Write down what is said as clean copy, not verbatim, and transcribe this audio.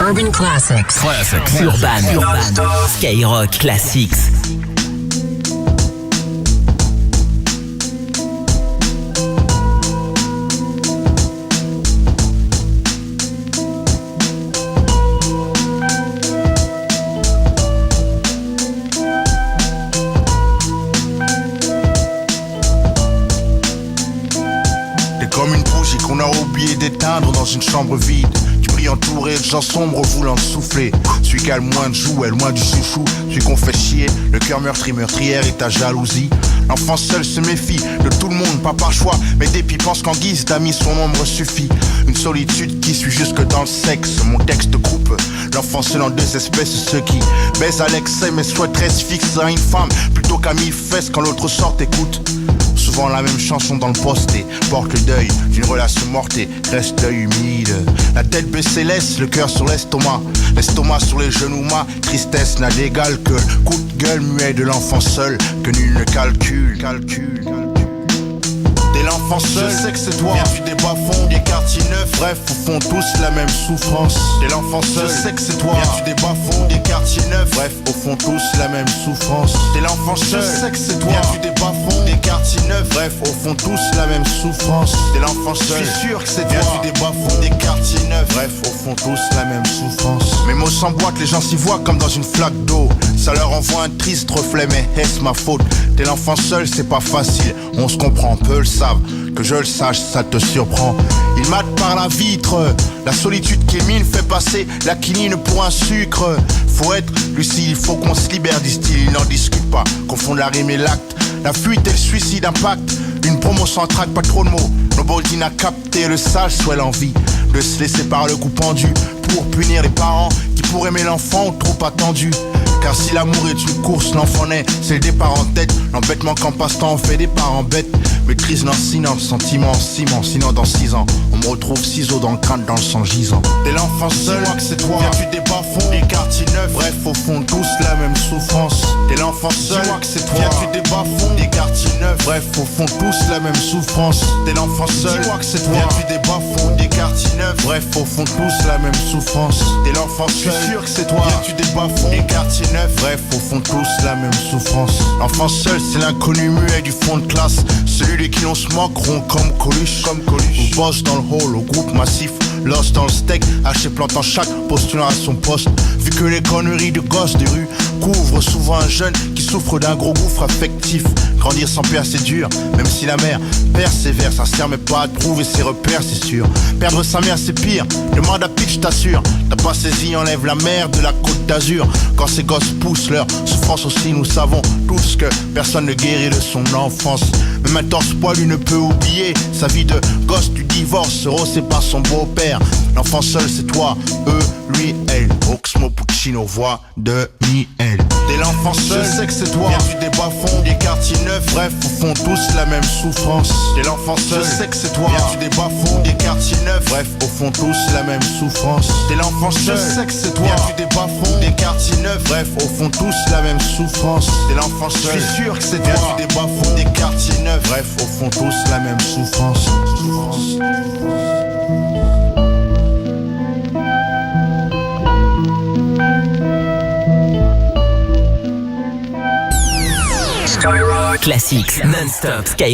Urban Classics. Urban. Skyrock Classics. Comme une bougie qu'on a oublié d'éteindre dans une chambre vide. Tu brilles entouré de gens sombres voulant souffler. Celui qui a le moins de jouets, loin du chouchou. Celui qu'on fait chier, le cœur meurtrière et ta jalousie. L'enfant seul se méfie de tout le monde, pas par choix, mais dépit pense qu'en guise d'amis son ombre suffit. Une solitude qui suit jusque dans le sexe. Mon texte coupe l'enfant seul en deux espèces. Ceux qui baisent à l'excès mais souhaiteraient se fixer à une femme plutôt qu'à mille fesses quand l'autre sort écoute. Souvent la même chanson dans le poste et porte le deuil d'une relation morte et reste l'œil humide. La tête baissée laisse le cœur sur l'estomac. L'estomac sur les genoux, ma tristesse n'a d'égal que le coup de gueule muet de l'enfant seul que nul ne calcule. T'es l'enfant seul, je sais que c'est toi. Viens du bas-fonds, des quartiers neufs. Bref, au fond tous la même souffrance. T'es l'enfant seul, je sais que c'est toi. Viens du bas-fonds, des quartiers neufs. Bref, au fond tous la même souffrance. T'es l'enfant seul, je sais que c'est toi. Viens du bas-fonds, des quartiers neufs. Bref, au fond tous la même souffrance. T'es l'enfant seul, je suis sûr que c'est toi. Viens du bas-fonds, des quartiers neufs. Bref, au fond tous la même souffrance. Mes mots s'emboîtent, les gens s'y voient comme dans une flaque d'eau. Ça leur envoie un triste reflet, mais est-ce ma faute? T'es l'enfant seul, c'est pas facile. On se comprend, peu le savent. Que je le sache, ça te surprend. Il mate par la vitre. La solitude qu'Émile fait passer la quinine pour un sucre. Faut être lucide, il faut qu'on se libère, disent-ils. Ils n'en discutent pas, confondent la rime et l'acte. La fuite et le suicide impact. Une promo sans trac, pas trop de mots. Nobody n'a capté le sage, soit l'envie de se laisser par le coup pendu pour punir les parents qui pour aimer l'enfant ont trop attendu. Car si l'amour est une course, l'enfant naît, c'est le départ en tête. L'embêtement qu'en passe-temps on fait des parents bêtes. Maîtrise lancinant, sentiment ciment. Sinon dans 6 ans, on me retrouve ciseaux dans le crâne, dans le sang gisant. T'es l'enfant seul, dis-moi que c'est toi. Viens du bas-fonds, des quartiers neufs. Bref, au fond tous la même souffrance. T'es l'enfant seul, dis-moi que c'est toi. Viens du bas-fonds, des quartiers neufs. Bref, au fond tous la même souffrance. T'es l'enfant seul, dis-moi que c'est toi. Viens du bas-fonds, des quartiers neufs. Bref, au fond tous la même souffrance. T'es l'enfant seul, je suis sûr que c'est toi. Viens du bas-fonds, des quartiers neufs. Bref, au fond tous la même souffrance. L'enfant seul, c'est l'inconnu muet du fond de classe. Celui de qui l'on se moque rond comme Coluche. Ou bosse dans le hall au groupe massif. Lost dans le steak, haché plantant chaque postulant à son poste. Vu que les conneries de gosses de rue couvrent souvent un jeune qui souffre d'un gros gouffre affectif. Grandir sans père c'est dur, même si la mère persévère. Ça sert mais pas à trouver ses repères c'est sûr. Perdre sa mère c'est pire, demande à Pitch t'assure. T'as pas saisi, enlève la mer de la côte d'Azur. Quand ces gosses poussent leur souffrance aussi, nous savons tous que personne ne guérit de son enfance. Même un torse poilu ne peut oublier sa vie de gosse du divorce rosé par son beau-père. L'enfant seul c'est toi, eux, lui, elle. Oxmo Puccino, voix de Miel. T'es l'enfant seul, je sais que c'est toi. Viens du bas-fonds, des quartiers neufs. Bref, au fond tous la même souffrance. T'es l'enfant seul, je sais que c'est toi. Viens du bas-fonds, des quartiers neufs. Bref, au fond tous la même souffrance. T'es l'enfant seul, je sais que c'est toi. Viens du bas-fonds, des quartiers neufs. Bref, au fond tous la même souffrance. T'es l'enfant seul, je suis sûr que c'est toi. Viens du bas-fonds, des quartiers neufs. Bref, au fond tous la même souffrance. Classics non-stop Skyrock.